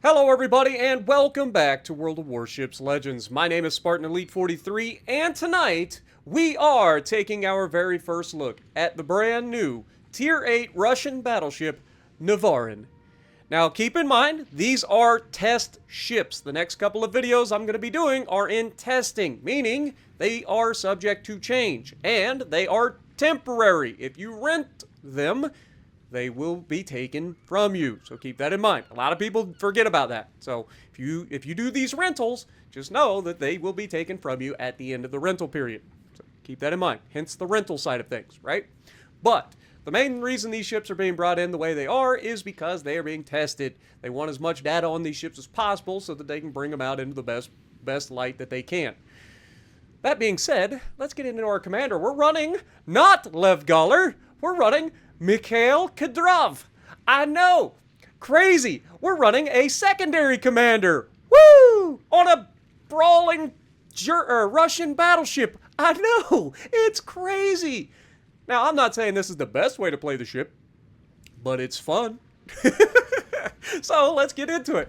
Hello everybody and welcome back to World of Warships Legends. My name is Spartan Elite 43 and tonight we are taking our very first look at the brand new Tier 8 Russian battleship Navarin. Now keep in mind, these are test ships. The next couple of videos I'm going to be doing are in testing, meaning they are subject to change and they are temporary. If you rent them, they will be taken from you. So keep that in mind. A lot of people forget about that. So if you do these rentals, just know that they will be taken from you at the end of the rental period. So keep that in mind. Hence the rental side of things, right? But the main reason these ships are being brought in the way they are is because they are being tested. They want as much data on these ships as possible so that they can bring them out into the best light that they can. That being said, let's get into our commander. We're running not Lev Galler. We're running Mikhail Kadyrov. I know, crazy. We're running a secondary commander. Woo! On a brawling Russian battleship. I know, it's crazy. Now, I'm not saying this is the best way to play the ship, but it's fun. So let's get into it.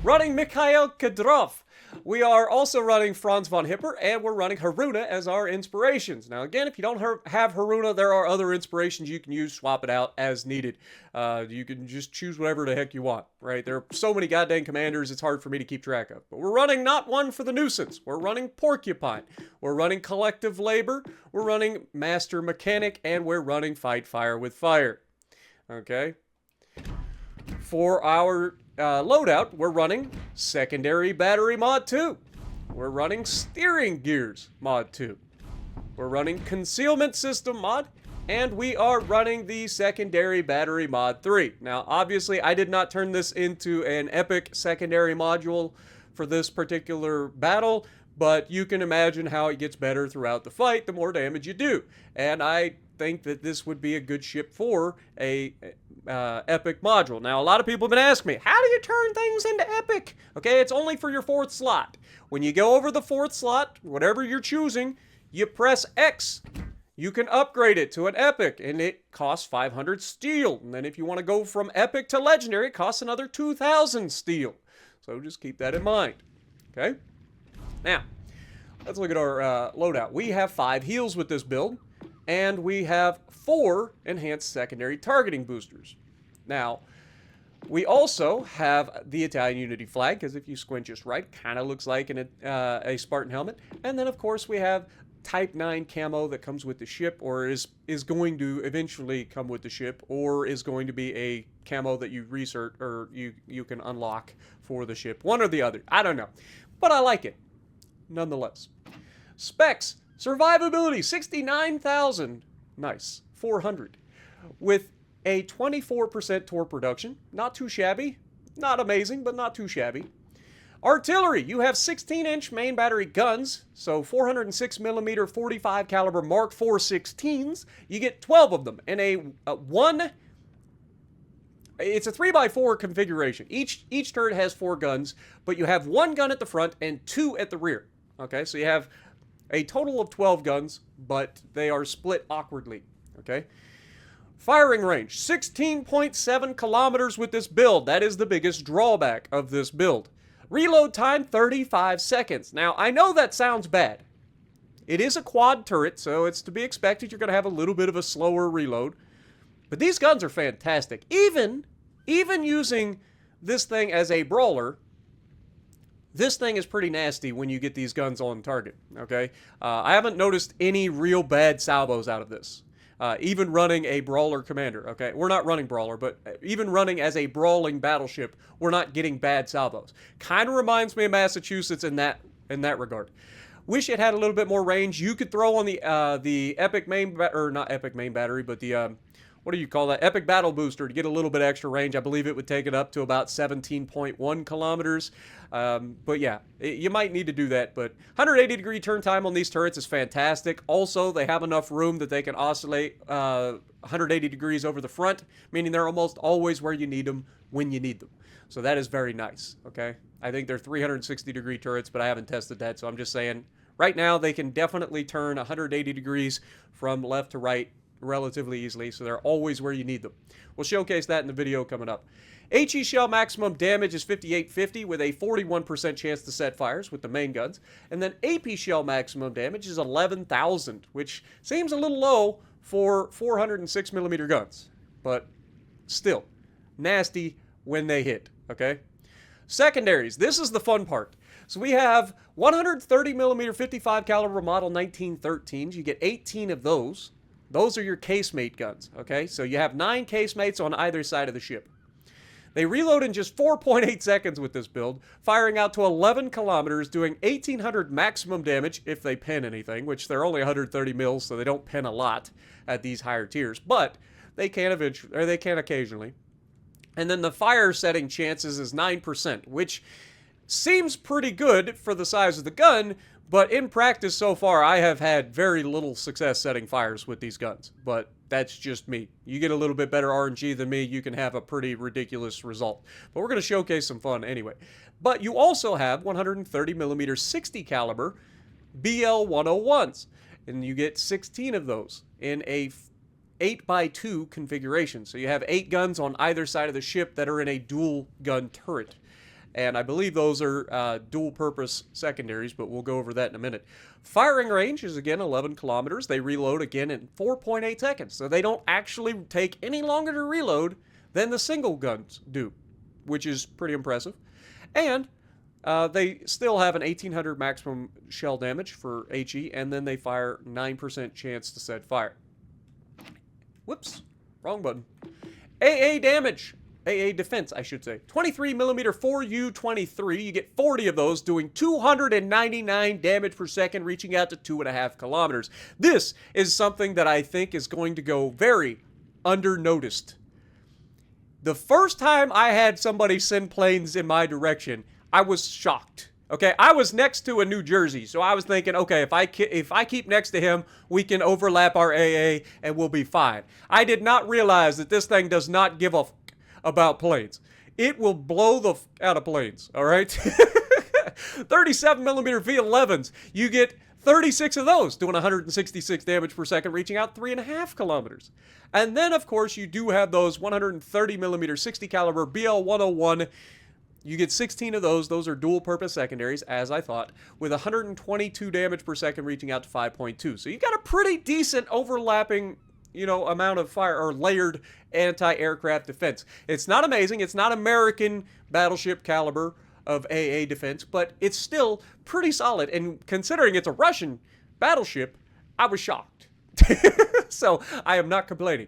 Running Mikhail Kadyrov. We are also running Franz von Hipper, and we're running Haruna as our inspirations. Now, again, if you don't have Haruna, there are other inspirations you can use. Swap it out as needed. You can just choose whatever the heck you want, right? There are so many goddamn commanders, it's hard for me to keep track of. But we're running not one for the nuisance. We're running Porcupine. We're running Collective Labor. We're running Master Mechanic, and we're running Fight Fire with Fire. Okay? For our loadout, we're running Secondary Battery Mod 2. We're running Steering Gears Mod 2. We're running Concealment System Mod. And we are running the Secondary Battery Mod 3. Now, obviously, I did not turn this into an epic secondary module for this particular battle, but you can imagine how it gets better throughout the fight the more damage you do. And I think that this would be a good ship for a epic module. Now, a lot of people have been asking me, how do you turn things into epic? Okay, it's only for your fourth slot. When you go over the fourth slot, whatever you're choosing, you press X. You can upgrade it to an epic, and it costs 500 steel. And then if you want to go from epic to legendary, it costs another 2,000 steel. So just keep that in mind. Okay? Now, let's look at our loadout. We have 5 heals with this build, and we have 4 enhanced secondary targeting boosters. Now, we also have the Italian Unity flag, because if you squint just right, kind of looks like a Spartan helmet. And then, of course, we have Type 9 camo that comes with the ship, or is going to eventually come with the ship, or is going to be a camo that you research, or you can unlock for the ship. One or the other. I don't know. But I like it, nonetheless. Specs. Survivability, 69,000. Nice. 400. With a 24% torque reduction. Not too shabby. Not amazing, but not too shabby. Artillery. You have 16-inch main battery guns. So 406mm 45 caliber Mark IV 16s. You get 12 of them in a one. It's a 3x4 configuration. Each turret has 4 guns, but you have 1 gun at the front and 2 at the rear. Okay, so you have a total of 12 guns, but they are split awkwardly, okay? Firing range, 16.7 kilometers with this build. That is the biggest drawback of this build. Reload time, 35 seconds. Now, I know that sounds bad. It is a quad turret, so it's to be expected you're going to have a little bit of a slower reload. But these guns are fantastic. Even using this thing as a brawler, this thing is pretty nasty when you get these guns on target, okay? I haven't noticed any real bad salvos out of this. Even running a brawler commander, okay? We're not running brawler, but even running as a brawling battleship, we're not getting bad salvos. Kind of reminds me of Massachusetts in that regard. Wish it had a little bit more range. You could throw on the epic main, or not epic main battery, but the what do you call that? Epic Battle Booster to get a little bit extra range. I believe it would take it up to about 17.1 kilometers. But yeah, you might need to do that. But 180-degree turn time on these turrets is fantastic. Also, they have enough room that they can oscillate 180 degrees over the front, meaning they're almost always where you need them when you need them. So that is very nice, okay? I think they're 360-degree turrets, but I haven't tested that, so I'm just saying right now they can definitely turn 180 degrees from left to right relatively easily, so they're always where you need them. We'll showcase that in the video coming up. HE shell maximum damage is 5850 with a 41% chance to set fires with the main guns. And then AP shell maximum damage is 11,000, which seems a little low for 406mm guns. But still, nasty when they hit, okay? Secondaries, this is the fun part. So we have 130mm 55 caliber model 1913s. You get 18 of those. Those are your casemate guns, okay? So you have 9 casemates on either side of the ship. They reload in just 4.8 seconds with this build, firing out to 11 kilometers, doing 1,800 maximum damage if they pen anything, which they're only 130 mils, so they don't pen a lot at these higher tiers, but they can eventually, or they can occasionally. And then the fire setting chances is 9%, which seems pretty good for the size of the gun, but in practice so far, I have had very little success setting fires with ththese guns. But that's just me. You get a little bit better RNG than me, you can have a pretty ridiculous result. But we're going to showcase some fun anyway. But you also have 130mm 60 caliber BL-101s, and you get 16 of those in a 8x2 configuration. So you have 8 guns on either side of the ship that are in a dual gun turret. And I believe those are dual-purpose secondaries, but we'll go over that in a minute. Firing range is, again, 11 kilometers. They reload, again, in 4.8 seconds. So they don't actually take any longer to reload than the single guns do, which is pretty impressive. And they still have an 1,800 maximum shell damage for HE, and then they fire 9% chance to set fire. Whoops, wrong button. AA damage. AA defense, I should say. 23mm 4U23. You get 40 of those, doing 299 damage per second, reaching out to 2.5 kilometers. This is something that I think is going to go very under-noticed. The first time I had somebody send planes in my direction, I was shocked. Okay, I was next to a New Jersey, so I was thinking, okay, if I keep next to him, we can overlap our AA and we'll be fine. I did not realize that this thing does not give a about planes. It will blow the out of planes, all right? 37mm V11s. You get 36 of those, doing 166 damage per second, reaching out 3.5 kilometers. And then, of course, you do have those 130mm 60 caliber BL-101. You get 16 of those. Those are dual-purpose secondaries, as I thought, with 122 damage per second, reaching out to 5.2. So you got a pretty decent overlapping, you know, amount of fire or layered anti-aircraft defense. It's not amazing. It's not American battleship caliber of AA defense, but it's still pretty solid. And considering it's a Russian battleship, I was shocked. So I am not complaining.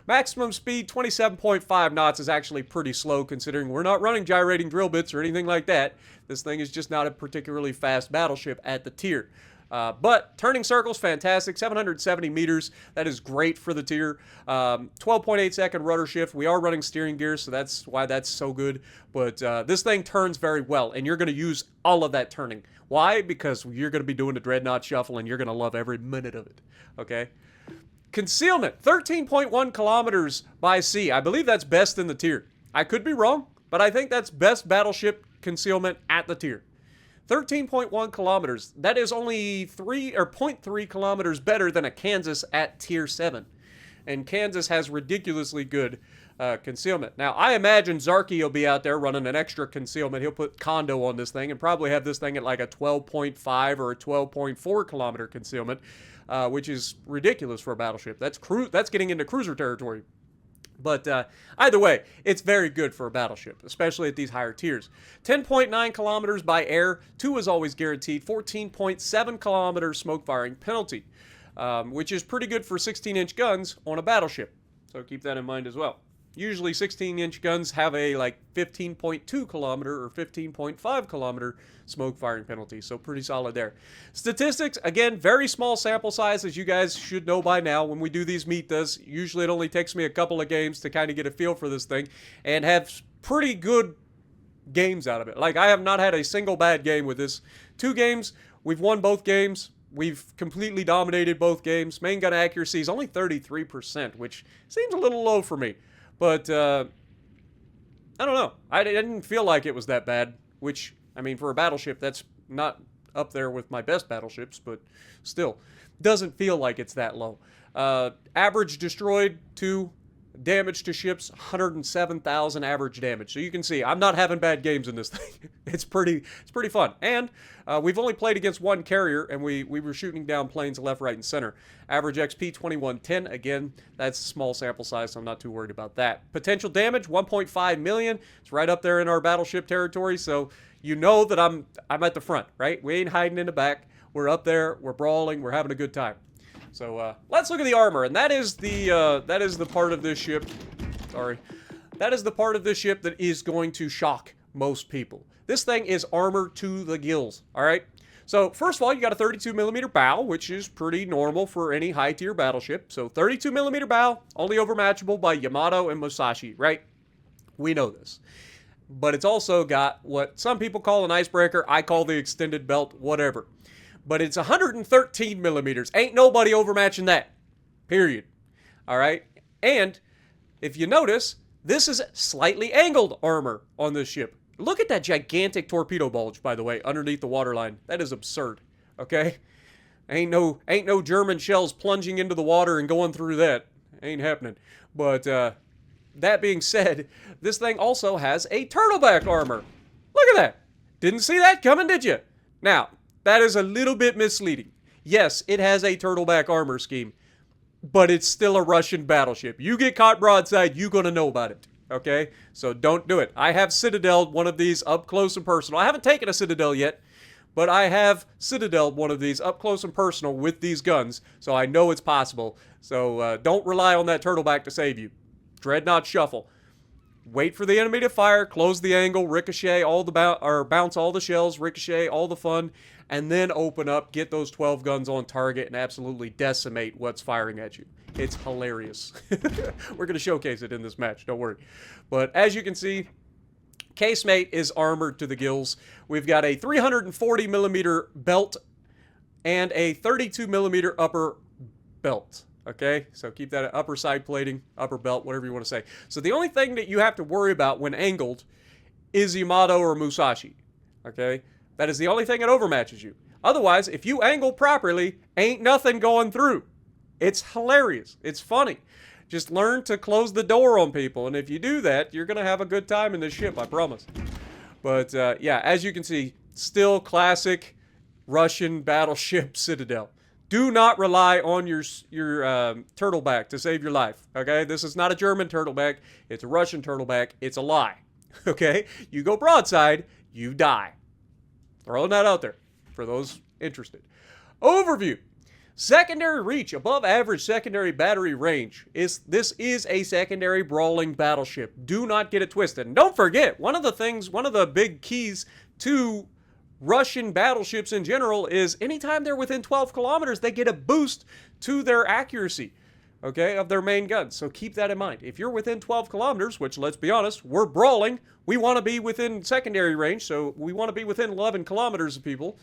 Maximum speed 27.5 knots is actually pretty slow considering we're not running gyrating drill bits or anything like that. This thing is just not a particularly fast battleship at the tier. But turning circles, fantastic. 770 meters. That is great for the tier. 12.8 second rudder shift. We are running steering gear, so that's why that's so good. But this thing turns very well, and you're going to use all of that turning. Why? Because you're going to be doing the dreadnought shuffle, and you're going to love every minute of it. Okay? Concealment. 13.1 kilometers by sea. I believe that's best in the tier. I could be wrong, but I think that's best battleship concealment at the tier. 13.1 kilometers. That is only 0.3 kilometers better than a Kansas at tier 7. And Kansas has ridiculously good concealment. Now, I imagine Zarky will be out there running an extra concealment. He'll put Kondo on this thing and probably have this thing at like a 12.5 or a 12.4 kilometer concealment, which is ridiculous for a battleship. That's getting into cruiser territory. But either way, it's very good for a battleship, especially at these higher tiers. 10.9 kilometers by air, 2 is always guaranteed, 14.7 kilometers smoke firing penalty, which is pretty good for 16-inch guns on a battleship. So keep that in mind as well. Usually 16-inch guns have a like 15.2 kilometer or 15.5 kilometer smoke firing penalty, so pretty solid there. Statistics, again, very small sample size, as you guys should know by now. When we do these meetas, usually it only takes me a couple of games to kind of get a feel for this thing, and have pretty good games out of it. Like, I have not had a single bad game with this. 2 games, we've won both games. We've completely dominated both games. Main gun accuracy is only 33%, which seems a little low for me. But, I don't know. I didn't feel like it was that bad, which, I mean, for a battleship, that's not up there with my best battleships, but still, doesn't feel like it's that low. Average destroyed, 2. Damage to ships, 107,000 average damage. So you can see, I'm not having bad games in this thing. It's pretty fun. And we've only played against one carrier, and we were shooting down planes left, right, and center. Average XP, 2110. Again, that's a small sample size, so I'm not too worried about that. Potential damage, 1.5 million. It's right up there in our battleship territory, so you know that I'm at the front, right? We ain't hiding in the back. We're up there. We're brawling. We're having a good time. So let's look at the armor, and that is the part of this ship. Sorry, that is the part of this ship that is going to shock most people. This thing is armor to the gills. All right. So first of all, you got a 32mm bow, which is pretty normal for any high-tier battleship. So 32mm bow, only overmatchable by Yamato and Musashi, right? We know this. But it's also got what some people call an icebreaker. I call the extended belt, whatever. But it's 113 millimeters. Ain't nobody overmatching that. Period. All right? And if you notice, this is slightly angled armor on this ship. Look at that gigantic torpedo bulge, by the way, underneath the waterline. That is absurd. Okay? Ain't no German shells plunging into the water and going through that. Ain't happening. But that being said, this thing also has a turtleback armor. Look at that. Didn't see that coming, did you? Now, that is a little bit misleading. Yes, it has a turtleback armor scheme, but it's still a Russian battleship. You get caught broadside, you're going to know about it, okay? So don't do it. I have Citadel'd one of these up close and personal. I haven't taken a Citadel yet, but I have Citadel'd one of these up close and personal with these guns, so I know it's possible. So don't rely on that turtleback to save you. Dreadnought shuffle. Wait for the enemy to fire, close the angle, ricochet all the bounce all the shells, ricochet all the fun, and then open up, get those 12 guns on target, and absolutely decimate what's firing at you. It's hilarious. We're going to showcase it in this match, don't worry. But as you can see, casemate is armored to the gills. We've got a 340mm belt and a 32mm upper belt. Okay, so keep that upper side plating, upper belt, whatever you want to say. So the only thing that you have to worry about when angled is Yamato or Musashi. Okay, that is the only thing that overmatches you. Otherwise, if you angle properly, ain't nothing going through. It's hilarious. It's funny. Just learn to close the door on people, and if you do that, you're going to have a good time in this ship, I promise. But yeah, as you can see, still classic Russian battleship Citadel. Do not rely on your turtleback to save your life, okay? This is not a German turtleback. It's a Russian turtleback. It's a lie, okay? You go broadside, you die. Throwing that out there for those interested. Overview. Secondary reach, above average secondary battery range. This is a secondary brawling battleship. Do not get it twisted. And don't forget, one of the big keys to Russian battleships in general is anytime they're within 12 kilometers, they get a boost to their accuracy, okay, of their main guns. So keep that in mind. If you're within 12 kilometers, which let's be honest, we're brawling, we want to be within secondary range, so we want to be within 11 kilometers of people,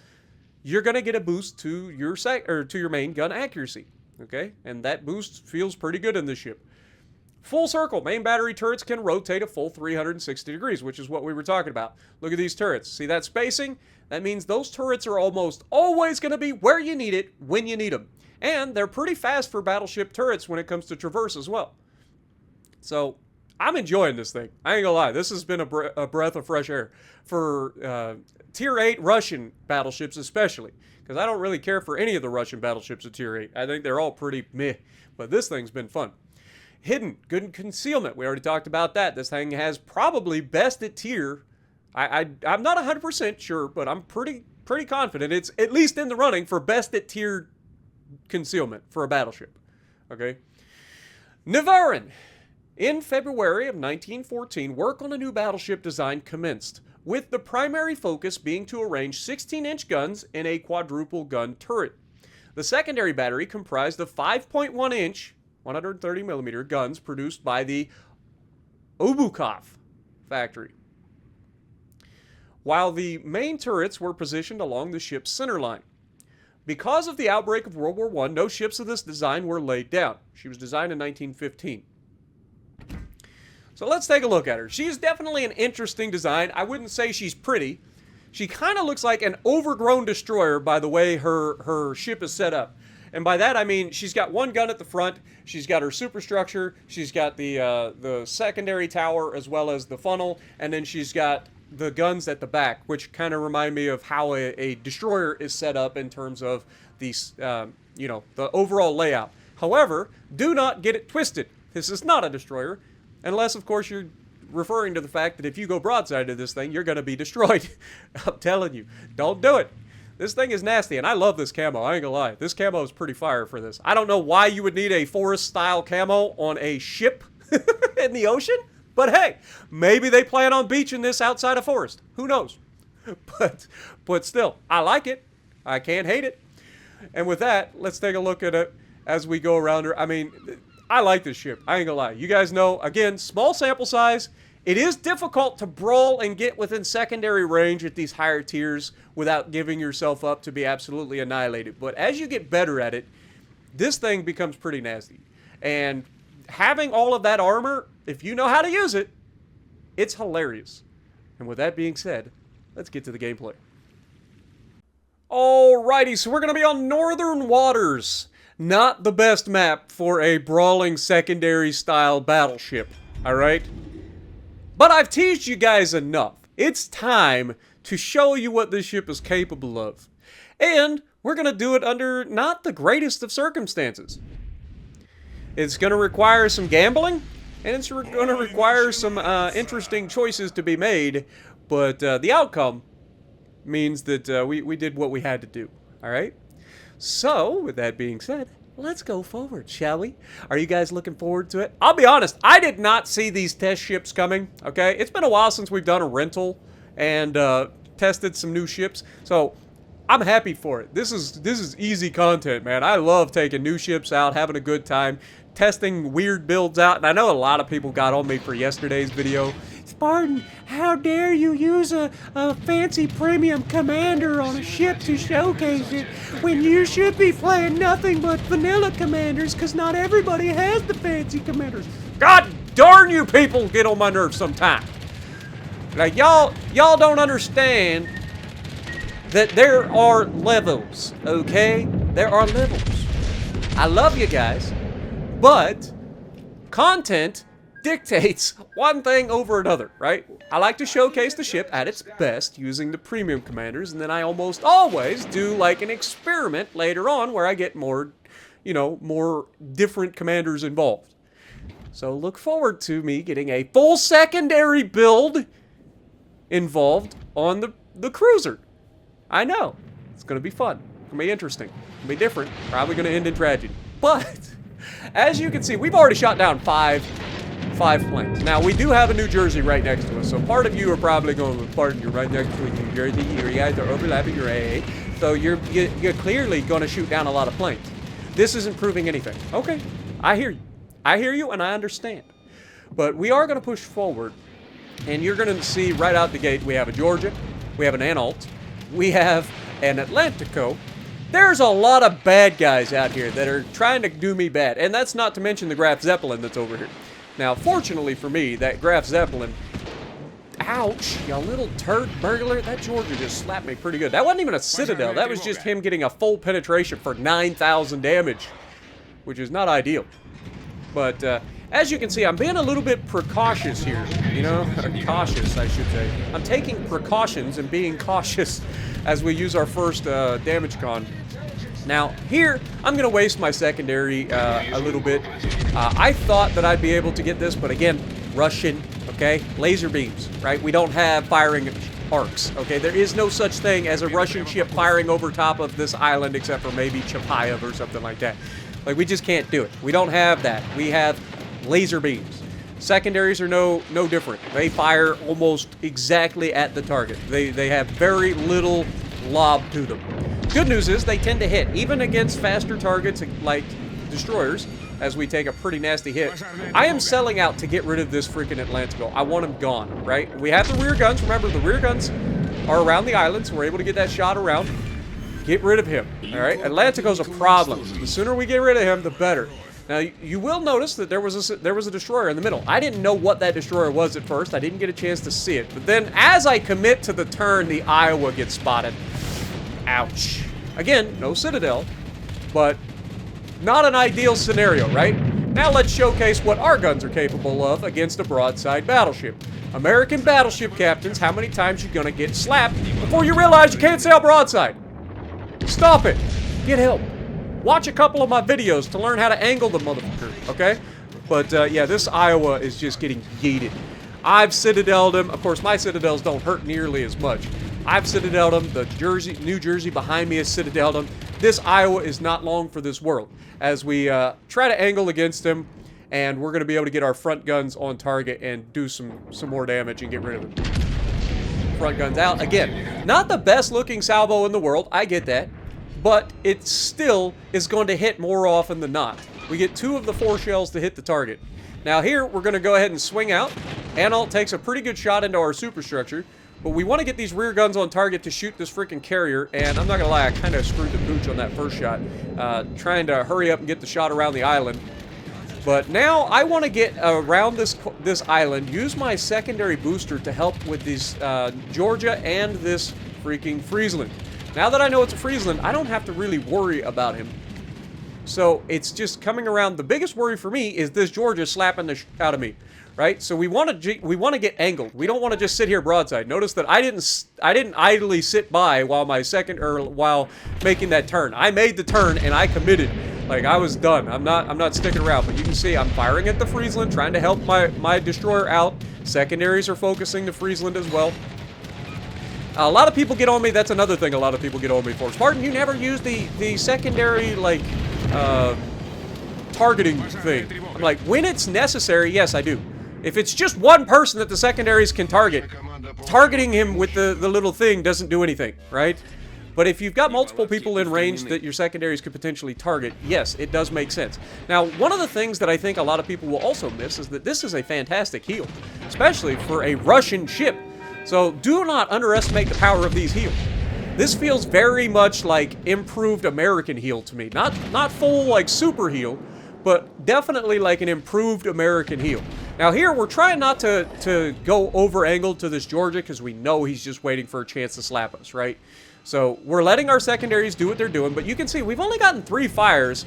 you're going to get a boost to your main gun accuracy, okay? And that boost feels pretty good in this ship. Full circle. Main battery turrets can rotate a full 360 degrees, which is what we were talking about. Look at these turrets. See that spacing? That means those turrets are almost always going to be where you need it, when you need them. And they're pretty fast for battleship turrets when it comes to traverse as well. So, I'm enjoying this thing. I ain't gonna lie. This has been a breath of fresh air for Tier 8 Russian battleships especially. Because I don't really care for any of the Russian battleships at Tier 8. I think they're all pretty meh. But this thing's been fun. Hidden, good concealment. We already talked about that. This thing has probably best at tier. I'm not 100% sure, but I'm pretty confident it's at least in the running for best at tier concealment for a battleship. Okay. Navarin. In February of 1914, work on a new battleship design commenced, with the primary focus being to arrange 16-inch guns in a quadruple gun turret. The secondary battery comprised of 5.1-inch 130mm guns produced by the Obukov factory, while the main turrets were positioned along the ship's center line. Because of the outbreak of World War I, no ships of this design were laid down. She was designed in 1915. So let's take a look at her. She's definitely an interesting design. I wouldn't say she's pretty. She kind of looks like an overgrown destroyer by the way her ship is set up. And by that, I mean she's got one gun at the front, she's got her superstructure, she's got the secondary tower as well as the funnel, and then she's got the guns at the back, which kind of remind me of how a destroyer is set up in terms of these, you know, the overall layout. However, do not get it twisted. This is not a destroyer, unless, of course, you're referring to the fact that if you go broadside to this thing, you're going to be destroyed. I'm telling you, don't do it. This thing is nasty, and I love this camo. I ain't gonna lie. This camo is pretty fire for this. I don't know why you would need a forest-style camo on a ship in the ocean, but hey, maybe they plan on beaching this outside a forest. Who knows? But still, I like it. I can't hate it. And with that, let's take a look at it as we go around her. I mean, I like this ship. I ain't gonna lie. You guys know, again, small sample size. It is difficult to brawl and get within secondary range at these higher tiers without giving yourself up to be absolutely annihilated. But as you get better at it, this thing becomes pretty nasty. And having all of that armor, if you know how to use it, it's hilarious. And with that being said, let's get to the gameplay. Alrighty, so we're going to be on Northern Waters. Not the best map for a brawling secondary style battleship, alright? But I've teased you guys enough. It's time to show you what this ship is capable of. And we're going to do it under not the greatest of circumstances. It's going to require some gambling, and it's going to require some interesting choices to be made. But the outcome means that we did what we had to do, alright? So, with that being said, let's go forward, shall we? Are you guys looking forward to it? I'll be honest, I did not see these test ships coming, okay? It's been a while since we've done a rental and tested some new ships, so I'm happy for it. This is easy content, man. I love taking new ships out, having a good time, testing weird builds out, and I know a lot of people got on me for yesterday's video. Spartan, how dare you use a fancy premium commander on a ship to showcase it when you should be playing nothing but vanilla commanders because not everybody has the fancy commanders. God darn you people get on my nerves sometimes. Like y'all don't understand that there are levels, okay? There are levels. I love you guys, but content dictates one thing over another, right? I like to showcase the ship at its best using the premium commanders, and then I almost always do like an experiment later on where I get more, you know, more different commanders involved. So look forward to me getting a full secondary build involved on the cruiser. I know. It's going to be fun. It's going to be interesting. It's going to be different. Probably going to end in tragedy. But as you can see, we've already shot down five planes. Now, we do have a New Jersey right next to us, so part of you are probably going, pardon, you're right next to a New Jersey, you guys are overlapping your AA, so you're clearly going to shoot down a lot of planes. This isn't proving anything. Okay, I hear you. I hear you, and I understand. But we are going to push forward, and you're going to see right out the gate, we have a Georgia, we have an Anhalt, we have an Atlantico. There's a lot of bad guys out here that are trying to do me bad, and that's not to mention the Graf Zeppelin that's over here. Now, fortunately for me, that Graf Zeppelin, ouch, you little turd burglar, that Georgia just slapped me pretty good. That wasn't even a Citadel, that was just him getting a full penetration for 9,000 damage, which is not ideal. But, as you can see, I'm being a little bit precautious here, you know, or cautious, I should say. I'm taking precautions and being cautious as we use our first damage con. Now, here, I'm going to waste my secondary a little bit. I thought that I'd be able to get this, but again, Russian, okay? Laser beams, right? We don't have firing arcs, okay? There is no such thing as a Russian ship firing over top of this island except for maybe Chapayev or something like that. Like, we just can't do it. We don't have that. We have laser beams. Secondaries are no different. They fire almost exactly at the target. They have very little lob to them. Good news is they tend to hit, even against faster targets like destroyers, as we take a pretty nasty hit. I am selling out to get rid of this freaking Atlantico. I want him gone, right? We have the rear guns. Remember, the rear guns are around the island, so we're able to get that shot around. Get rid of him, all right? Atlantico's a problem. The sooner we get rid of him, the better. Now, you will notice that there was a destroyer in the middle. I didn't know what that destroyer was at first. I didn't get a chance to see it. But then, as I commit to the turn, the Iowa gets spotted. Ouch. Again, no Citadel, but Not an ideal scenario, right? Now let's showcase what our guns are capable of against a broadside battleship. American battleship captains, how many times you gonna get slapped before you realize you can't sail broadside? Stop it. Get help. Watch a couple of my videos to learn how to angle the motherfucker, okay? But yeah, this Iowa is just getting yeeted. I've citadeled him. Of course, my citadels don't hurt nearly as much. I've citadeled him. The New Jersey behind me has citadeled him. This Iowa is not long for this world. As we try to angle against him, and we're going to be able to get our front guns on target and do some more damage and get rid of him. Front guns out. Again, not the best looking salvo in the world. I get that. But it still is going to hit more often than not. We get 2 of the 4 shells to hit the target. Now here, we're going to go ahead and swing out. Anhalt takes a pretty good shot into our superstructure. But we want to get these rear guns on target to shoot this freaking carrier. And I'm not going to lie, I kind of screwed the pooch on that first shot. Trying to hurry up and get the shot around the island. But now I want to get around this island, use my secondary booster to help with these Georgia and this freaking Friesland. Now that I know it's a Friesland, I don't have to really worry about him. So it's just coming around. The biggest worry for me is this Georgia slapping the out of me, right? So we want to get angled. We don't want to just sit here broadside. Notice that I didn't idly sit by while while making that turn. I made the turn and I committed. Like, I was done. I'm not sticking around. But you can see I'm firing at the Friesland, trying to help my destroyer out. Secondaries are focusing the Friesland as well. A lot of people get on me. That's another thing a lot of people get on me for. Spartan, you never use the secondary, like, targeting thing. I'm like, when it's necessary, yes, I do. If it's just one person that the secondaries can target, targeting him with the little thing doesn't do anything, right? But if you've got multiple people in range that your secondaries could potentially target, yes, it does make sense. Now, one of the things that I think a lot of people will also miss is that this is a fantastic heal, especially for a Russian ship. So do not underestimate the power of these heals. This feels very much like improved American heal to me. Not full, like, super heal, but definitely like an improved American heal. Now here, we're trying not to go over-angled to this Georgia because we know he's just waiting for a chance to slap us, right? So we're letting our secondaries do what they're doing, but you can see we've only gotten 3 fires,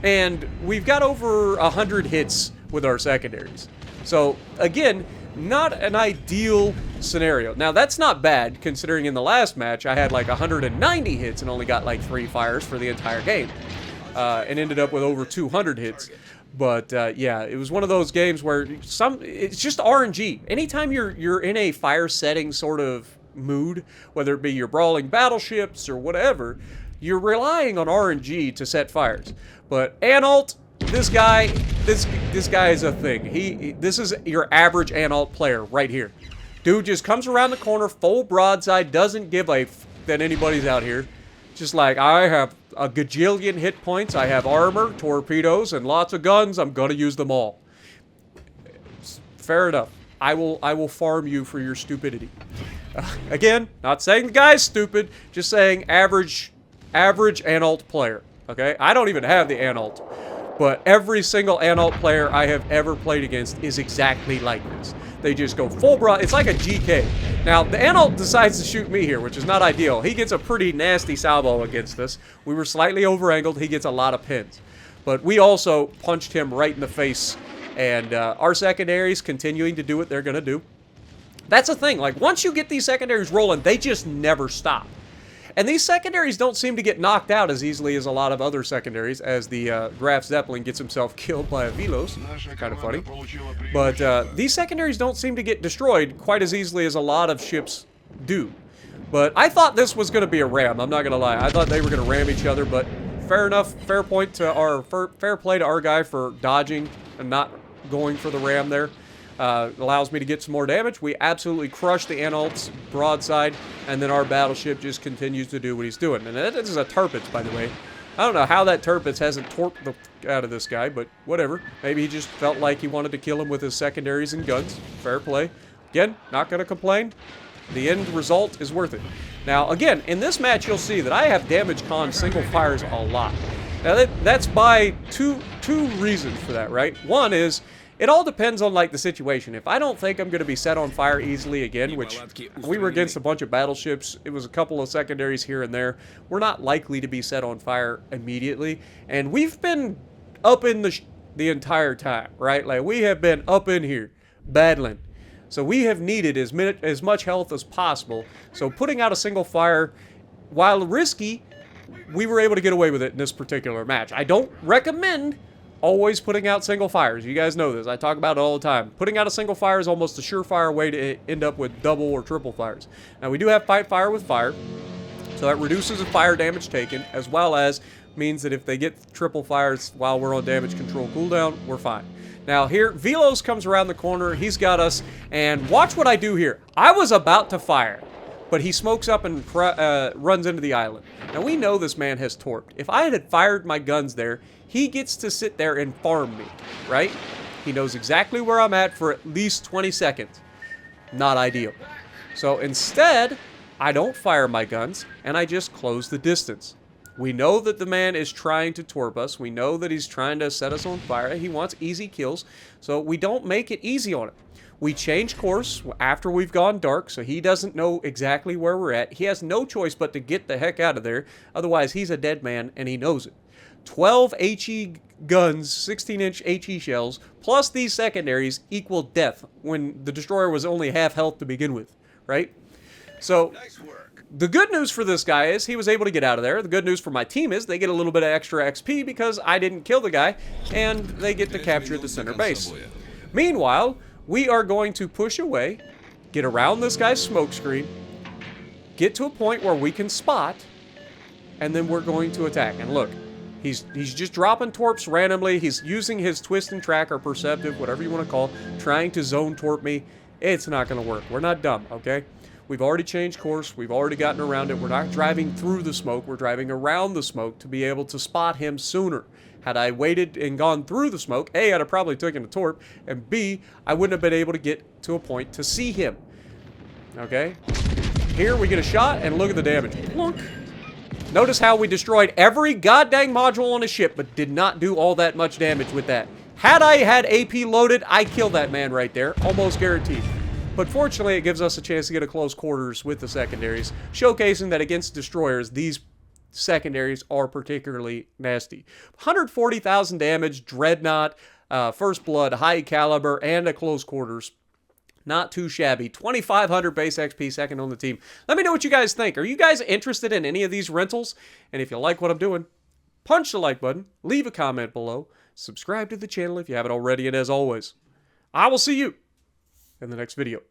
and we've got over 100 hits with our secondaries. So again, not an ideal scenario. Now that's not bad, considering in the last match I had like 190 hits and only got like 3 fires for the entire game, and ended up with over 200 hits. But yeah, it was one of those games where it's just RNG. Anytime you're in a fire setting sort of mood, whether it be your brawling battleships or whatever, you're relying on RNG to set fires. But Anhalt, this guy is a thing. This is your average Anhalt player right here. Dude just comes around the corner full broadside, doesn't give a f that anybody's out here. Just like, I have a gajillion hit points, I have armor, torpedoes, and lots of guns, I'm gonna use them all. Fair enough. I will farm you for your stupidity. Again, not saying the guy's stupid, just saying average Anhalt player, okay? I don't even have the Anhalt, but every single Anhalt player I have ever played against is exactly like this. They just go full broad. It's like a GK. Now, the Anhalt decides to shoot me here, which is not ideal. He gets a pretty nasty salvo against us. We were slightly over-angled. He gets a lot of pins. But we also punched him right in the face, and our secondaries continuing to do what they're going to do. That's the thing. Like, once you get these secondaries rolling, they just never stop. And these secondaries don't seem to get knocked out as easily as a lot of other secondaries, as the Graf Zeppelin gets himself killed by a Velos. Kind of funny. But these secondaries don't seem to get destroyed quite as easily as a lot of ships do. But I thought this was going to be a ram. I'm not going to lie. I thought they were going to ram each other, but fair enough. Fair point to our fair play to our guy for dodging and not going for the ram there. Allows me to get some more damage. We absolutely crush the Anhalt's broadside, and then our battleship just continues to do what he's doing. And this is a Tirpitz, by the way. I don't know how that Tirpitz hasn't torped the out of this guy, but whatever. Maybe he just felt like he wanted to kill him with his secondaries and guns. Fair play. Again, not going to complain. The end result is worth it. Now, again, in this match, you'll see that I have damage con single fires a lot. Now, that's by two reasons for that, right? One is, It all depends on, like, the situation. If I don't think I'm going to be set on fire easily again, which we were against a bunch of battleships, it was a couple of secondaries here and there, we're not likely to be set on fire immediately. And we've been up in the entire time, right? Like, we have been up in here battling. So we have needed as much health as possible. So putting out a single fire, while risky, we were able to get away with it in this particular match. I don't recommend always putting out single fires. You guys know this. I talk about it all the time. Putting out a single fire is almost a surefire way to end up with double or triple fires. Now, we do have fight fire with fire, so that reduces the fire damage taken, as well as means that if they get triple fires while we're on damage control cooldown, we're fine. Now here, Velos comes around the corner. He's got us, and watch what I do here. I was about to fire, but he smokes up and runs into the island. Now, we know this man has torped. If I had fired my guns there, he gets to sit there and farm me, right? He knows exactly where I'm at for at least 20 seconds. Not ideal. So instead, I don't fire my guns, and I just close the distance. We know that the man is trying to torp us. We know that he's trying to set us on fire. He wants easy kills, so we don't make it easy on him. We change course after we've gone dark, so he doesn't know exactly where we're at. He has no choice but to get the heck out of there. Otherwise, he's a dead man, and he knows it. 12 HE guns, 16-inch HE shells, plus these secondaries equal death when the destroyer was only half health to begin with, right? So, the good news for this guy is he was able to get out of there. The good news for my team is they get a little bit of extra XP because I didn't kill the guy, and they get to capture the center base. Meanwhile, we are going to push away, get around this guy's smoke screen, get to a point where we can spot, and then we're going to attack. And look, he's just dropping torps randomly. He's using his twist and track or perceptive, whatever you want to call it, trying to zone torp me. It's not going to work. We're not dumb, okay? We've already changed course. We've already gotten around it. We're not driving through the smoke. We're driving around the smoke to be able to spot him sooner. Had I waited and gone through the smoke, A, I'd have probably taken a torp, and B, I wouldn't have been able to get to a point to see him. Okay? Here we get a shot, and look at the damage. Look. Notice how we destroyed every goddamn module on his ship, but did not do all that much damage with that. Had I had AP loaded, I'd kill that man right there. Almost guaranteed. But fortunately, it gives us a chance to get a close quarters with the secondaries, showcasing that against destroyers, these secondaries are particularly nasty. 140,000 damage, Dreadnought, First Blood, High Caliber, and a close quarters. Not too shabby. 2,500 base XP, second on the team. Let me know what you guys think. Are you guys interested in any of these rentals? And if you like what I'm doing, punch the like button, leave a comment below, subscribe to the channel if you haven't already, and as always, I will see you in the next video.